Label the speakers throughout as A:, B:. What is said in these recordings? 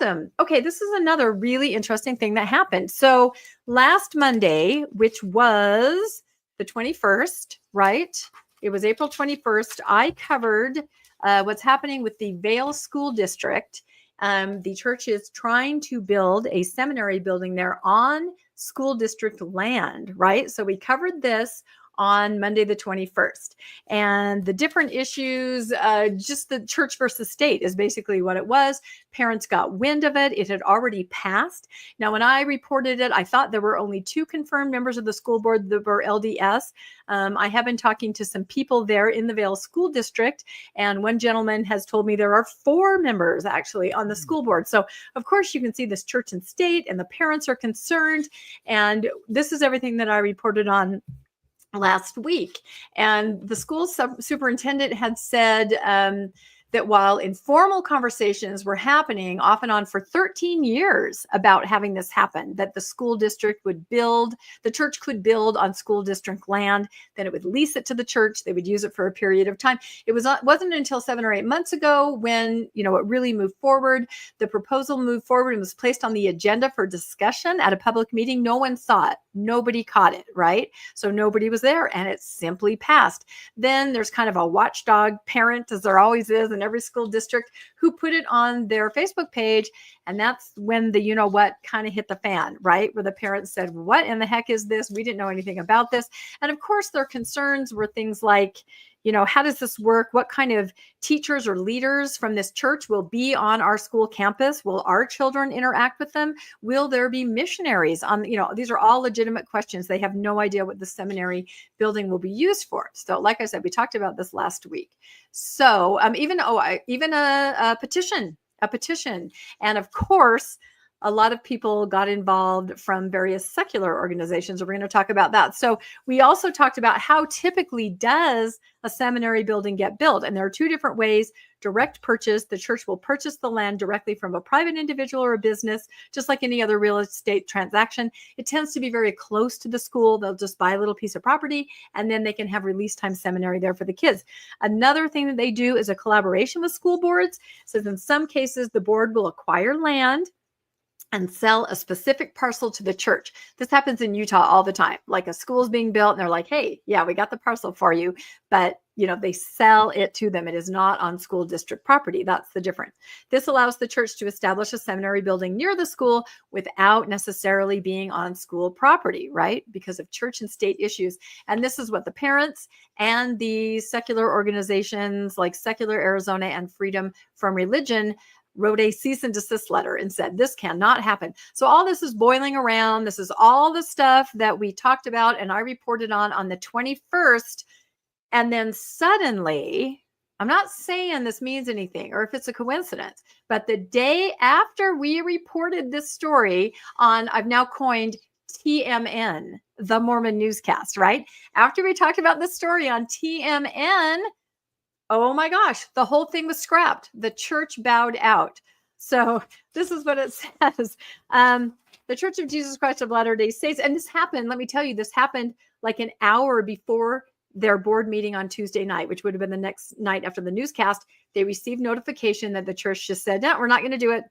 A: awesome. Okay, this is another really interesting thing that happened. So last Monday, which was the 21st, right? It was April 21st. I covered what's happening with the Vale School District. The church is trying to build a seminary building there on school district land, right? So we covered this on Monday, the 21st. And the different issues, just the church versus state is basically what it was. Parents got wind of it. It had already passed. Now, when I reported it, I thought there were only 2 confirmed members of the school board that were LDS. I have been talking to some people there in the Vail School District, and one gentleman has told me there are 4 members actually on the school board. So, of course, you can see this church and state, and the parents are concerned. And this is everything that I reported on last week. And the school superintendent had said that while informal conversations were happening off and on for 13 years about having this happen, that the school district would build, the church could build on school district land, then it would lease it to the church. They would use it for a period of time. It wasn't until 7 or 8 months ago when, it really moved forward. The proposal moved forward and was placed on the agenda for discussion at a public meeting. No one saw it. Nobody caught it, right? So nobody was there, and it simply passed. Then there's kind of a watchdog parent, as there always is in every school district, who put it on their Facebook page. And that's when the what kind of hit the fan, right? Where the parents said, what in the heck is this? We didn't know anything about this. And of course, their concerns were things like, how does this work? What kind of teachers or leaders from this church will be on our school campus? Will our children interact with them? Will there be missionaries on, these are all legitimate questions. They have no idea what the seminary building will be used for. So like I said, we talked about this last week. So even a petition. And of course, a lot of people got involved from various secular organizations. We're going to talk about that. So we also talked about how typically does a seminary building get built. And there are 2 different ways. Direct purchase. The church will purchase the land directly from a private individual or a business, just like any other real estate transaction. It tends to be very close to the school. They'll just buy a little piece of property, and then they can have release time seminary there for the kids. Another thing that they do is a collaboration with school boards. So in some cases, the board will acquire land and sell a specific parcel to the church. This happens in Utah all the time. Like a school's being built and they're like, hey, yeah, we got the parcel for you. But, they sell it to them. It is not on school district property. That's the difference. This allows the church to establish a seminary building near the school without necessarily being on school property, right? Because of church and state issues. And this is what the parents and the secular organizations like Secular Arizona and Freedom from Religion wrote a cease and desist letter and said, this cannot happen. So all this is boiling around. This is all the stuff that we talked about and I reported on the 21st. And then suddenly, I'm not saying this means anything or if it's a coincidence, but the day after we reported this story on, I've now coined TMN, the Mormon Newscast, right? After we talked about this story on TMN, oh my gosh, the whole thing was scrapped. The church bowed out. So this is what it says. The Church of Jesus Christ of Latter-day Saints, and this happened, let me tell you, this happened like an hour before their board meeting on Tuesday night, which would have been the next night after the newscast. They received notification that the church just said, no, we're not going to do it.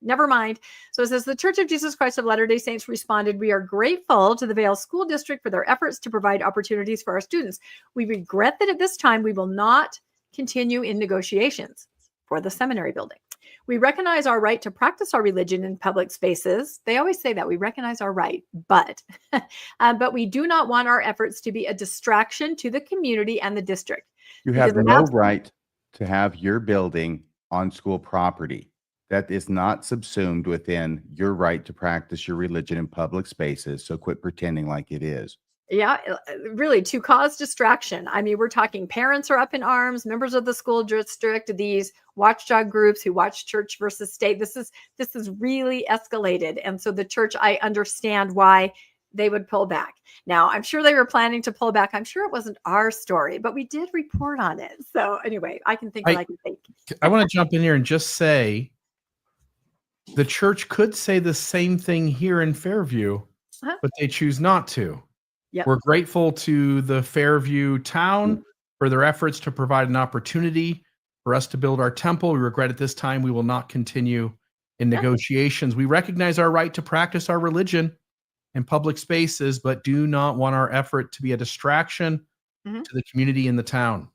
A: Never mind. So it says, the Church of Jesus Christ of Latter-day Saints responded, we are grateful to the Vail School District for their efforts to provide opportunities for our students. We regret that at this time we will not continue in negotiations for the seminary building. We recognize our right to practice our religion in public spaces. They always say that we recognize our right, but we do not want our efforts to be a distraction to the community and the district.
B: You have no right to have your building on school property. That is not subsumed within your right to practice your religion in public spaces. So quit pretending like it is.
A: Yeah, really, to cause distraction. I mean, we're talking parents are up in arms, members of the school district, these watchdog groups who watch church versus state. This is really escalated. And so the church, I understand why they would pull back. Now, I'm sure they were planning to pull back. I'm sure it wasn't our story, but we did report on it. So anyway, I can think what I can think.
C: I want to jump in here and just say the church could say the same thing here in Fairview, but they choose not to.
A: Yep.
C: We're grateful to the Fairview town for their efforts to provide an opportunity for us to build our temple. We regret at this time we will not continue in negotiations. We recognize our right to practice our religion in public spaces, but do not want our effort to be a distraction to the community in the town.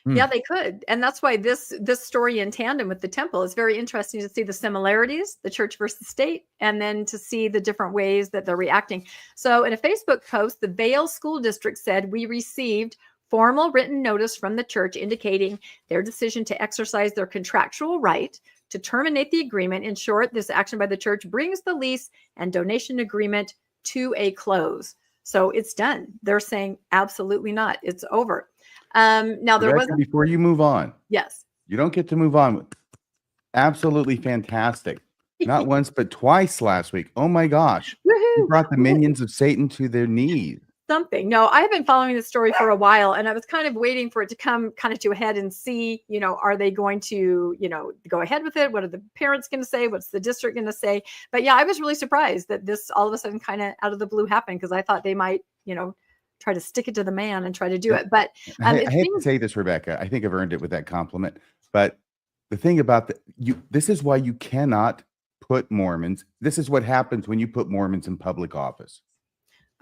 A: Yeah, they could. And that's why this story in tandem with the temple is very interesting to see the similarities, the church versus state, and then to see the different ways that they're reacting. So in a Facebook post, the Vale School District said, we received formal written notice from the church indicating their decision to exercise their contractual right to terminate the agreement. In short, this action by the church brings the lease and donation agreement to a close. So it's done. They're saying absolutely not. It's over. Now there was
B: before you move on.
A: Yes.
B: You don't get to move on. Absolutely fantastic. Not once, but twice last week. Oh my gosh. You brought the minions of Satan to their knees.
A: Something. No, I have been following this story for a while, and I was kind of waiting for it to come kind of to a head and see, are they going to, go ahead with it? What are the parents going to say? What's the district going to say? But yeah, I was really surprised that this all of a sudden kind of out of the blue happened, because I thought they might, try to stick it to the man and try to do it. But
B: I hate to say this, Rebecca. I think I've earned it with that compliment. But the thing about this is why you cannot put Mormons. This is what happens when you put Mormons in public office.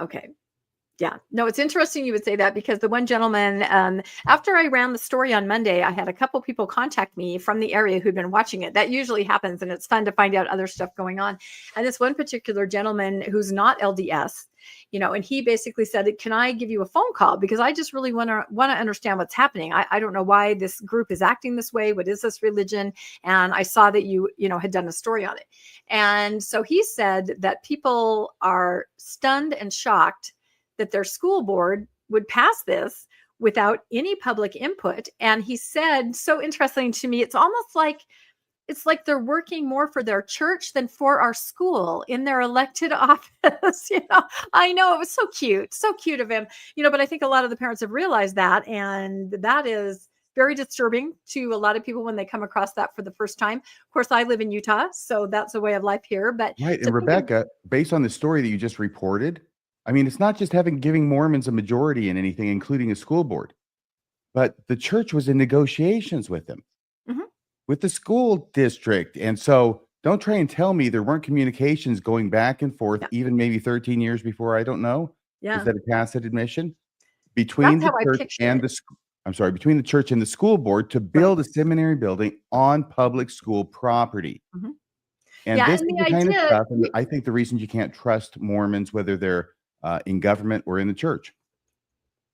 A: Okay. Yeah, no, it's interesting you would say that, because the one gentleman, after I ran the story on Monday, I had a couple people contact me from the area who'd been watching it. That usually happens, and it's fun to find out other stuff going on. And this one particular gentleman who's not LDS, and he basically said, can I give you a phone call? Because I just really want to understand what's happening. I don't know why this group is acting this way. What is this religion? And I saw that you had done a story on it. And so he said that people are stunned and shocked that their school board would pass this without any public input. And he said, so interesting to me, it's almost like they're working more for their church than for our school in their elected office. I know, it was so cute of him, but I think a lot of the parents have realized that. And that is very disturbing to a lot of people when they come across that for the first time. Of course, I live in Utah, so that's a way of life here. But
B: right. And Rebecca, based on the story that you just reported, I mean, it's not just giving Mormons a majority in anything, including a school board, but the church was in negotiations with them, with the school district. And so don't try and tell me there weren't communications going back and forth, even maybe 13 years before. I don't know.
A: Yeah.
B: Is that a tacit admission? Between the church and between the church and the school board to build a seminary building on public school property. And this is the kind of stuff. And I think the reason you can't trust Mormons, whether they're in government or in the church.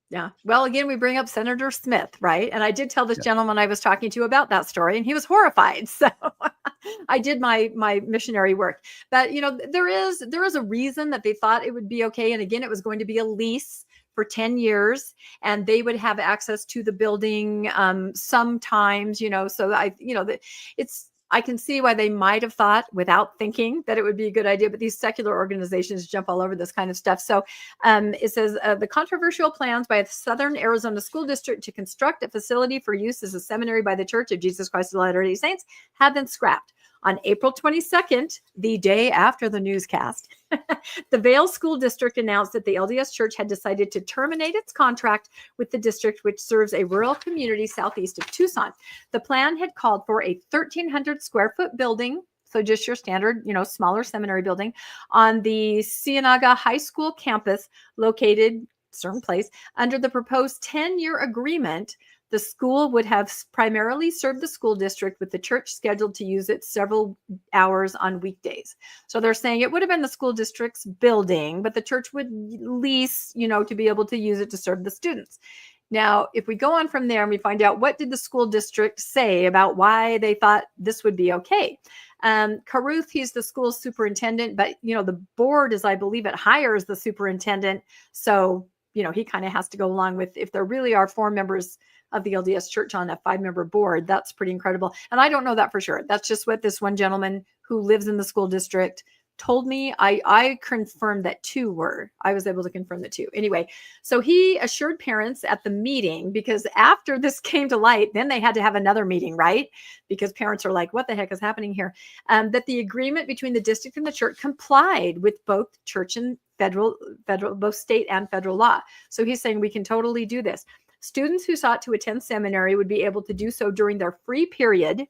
A: Yeah. Well, again, we bring up Senator Smith, right? And I did tell this gentleman I was talking to about that story, and he was horrified. So I did my missionary work. But, there is a reason that they thought it would be okay. And again, it was going to be a lease for 10 years, and they would have access to the building sometimes, so I can see why they might have thought without thinking that it would be a good idea, but these secular organizations jump all over this kind of stuff. So it says the controversial plans by the Southern Arizona School District to construct a facility for use as a seminary by the Church of Jesus Christ of Latter-day Saints have been scrapped. On April 22nd, the day after the newscast, the Vail School District announced that the LDS Church had decided to terminate its contract with the district, which serves a rural community southeast of Tucson. The plan had called for a 1,300 square foot building, so just your standard, smaller seminary building, on the Cienega High School campus located certain place. Under the proposed 10-year agreement, the school would have primarily served the school district, with the church scheduled to use it several hours on weekdays. So they're saying it would have been the school district's building, but the church would lease, to be able to use it to serve the students. Now, if we go on from there and we find out what did the school district say about why they thought this would be okay. Caruth, he's the school superintendent, but, the board is, I believe, it hires the superintendent. So, he kind of has to go along with, if there really are 4 members of the LDS Church on a 5-member board, that's pretty incredible. And I don't know that for sure. That's just what this one gentleman who lives in the school district told me. I confirmed that 2 were. I was able to confirm the 2. Anyway, so he assured parents at the meeting, because after this came to light, then they had to have another meeting, right? Because parents are like, what the heck is happening here? That the agreement between the district and the church complied with both church and federal, both state and federal law. So he's saying we can totally do this. Students who sought to attend seminary would be able to do so during their free period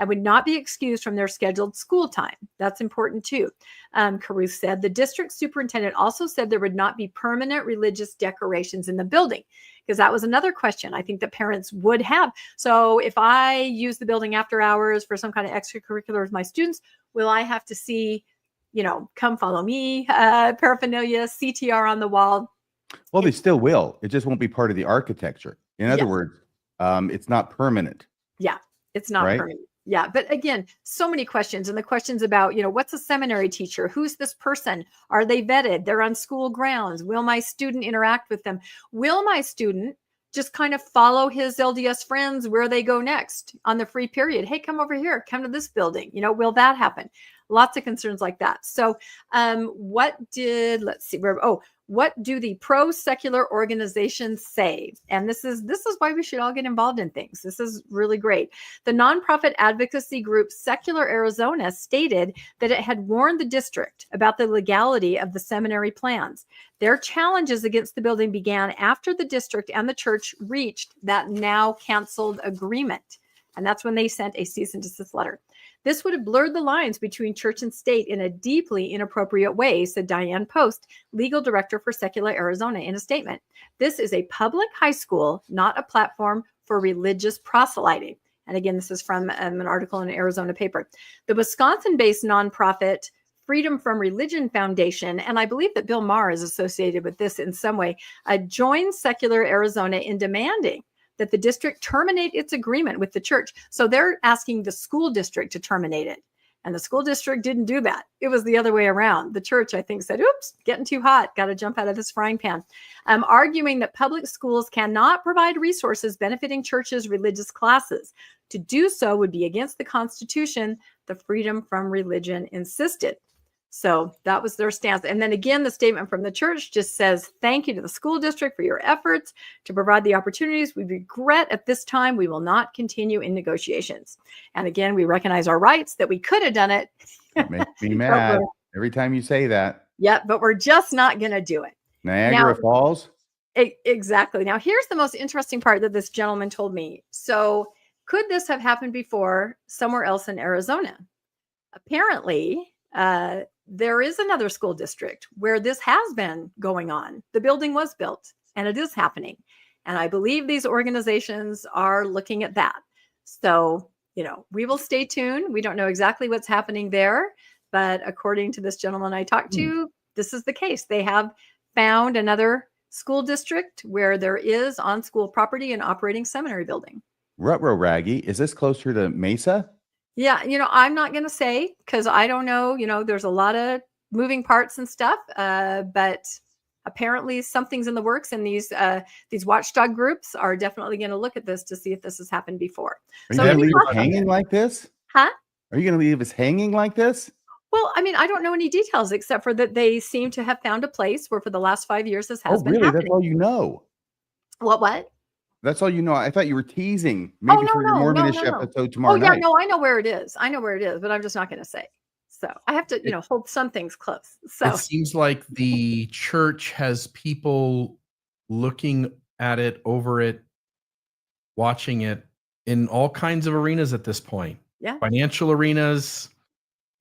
A: and would not be excused from their scheduled school time. That's important too. Caruth said the district superintendent also said there would not be permanent religious decorations in the building, because that was another question I think that parents would have. So if I use the building after hours for some kind of extracurricular with my students, will I have to see, come follow me, paraphernalia, CTR on the wall?
B: Well, they still will. It just won't be part of the architecture. In other words, it's not permanent.
A: Yeah, it's not permanent. Yeah. But again, so many questions, and the questions about, what's a seminary teacher? Who's this person? Are they vetted? They're on school grounds. Will my student interact with them? Will my student just kind of follow his LDS friends where they go next on the free period? Hey, come over here, come to this building. Will that happen? Lots of concerns like that. So what do the pro-secular organizations say? And this is why we should all get involved in things. This is really great. The nonprofit advocacy group Secular Arizona stated that it had warned the district about the legality of the seminary plans. Their challenges against the building began after the district and the church reached that now canceled agreement. And that's when they sent a cease and desist letter. This would have blurred the lines between church and state in a deeply inappropriate way, said Diane Post, legal director for Secular Arizona, in a statement. This is a public high school, not a platform for religious proselyting. And again, this is from an article in an Arizona paper. The Wisconsin-based nonprofit Freedom from Religion Foundation, and I believe that Bill Maher is associated with this in some way, joined Secular Arizona in demanding that the district terminate its agreement with the church. So they're asking the school district to terminate it. And the school district didn't do that. It was the other way around. The church, I think, said, oops, getting too hot. Got to jump out of this frying pan. Arguing that public schools cannot provide resources benefiting churches' religious classes. To do so would be against the Constitution, the Freedom from Religion insisted. So that was their stance. And then again, the statement from the church just says, thank you to the school district for your efforts to provide the opportunities. We regret at this time we will not continue in negotiations. And again, we recognize our rights that we could have done it.
B: It makes me mad every time you say that.
A: Yeah, but we're just not going to do it.
B: Niagara Falls?
A: Exactly. Now, here's the most interesting part that this gentleman told me. So could this have happened before somewhere else in Arizona? Apparently, there is another school district where this has been going on. The building was built and it is happening. And I believe these organizations are looking at that. So, we will stay tuned. We don't know exactly what's happening there, but according to this gentleman I talked to, this is the case. They have found another school district where there is on school property an operating seminary building.
B: Ruh-roh, Raggy. Is this closer to Mesa?
A: Yeah, I'm not going to say because I don't know. There's a lot of moving parts and stuff, but apparently something's in the works, and these watchdog groups are definitely going to look at this to see if this has happened before.
B: Are you going to leave us hanging like this?
A: Huh?
B: Are you going to leave us hanging like this?
A: Well, I mean, I don't know any details except for that they seem to have found a place where for the last 5 years this has been happening.
B: That's all you know?
A: What?
B: That's all you know. I thought you were teasing maybe for your Mormonish episode tomorrow night.
A: Oh, yeah, no, I know where it is. But I'm just not going to say. So I have to, hold some things close. So
C: it seems like the church has people looking at it, over it, watching it in all kinds of arenas at this point.
A: Yeah.
C: Financial arenas,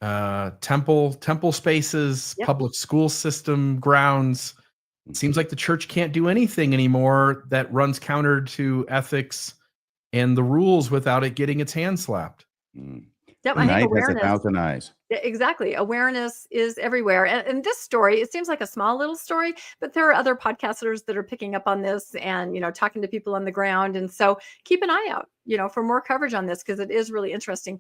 C: temple spaces, public school system grounds. It seems like the church can't do anything anymore that runs counter to ethics and the rules without it getting its hand slapped.
A: Yep,
B: the night has 1,000 eyes.
A: Exactly. Awareness is everywhere. And this story, it seems like a small little story, but there are other podcasters that are picking up on this and, talking to people on the ground. And so keep an eye out, for more coverage on this because it is really interesting.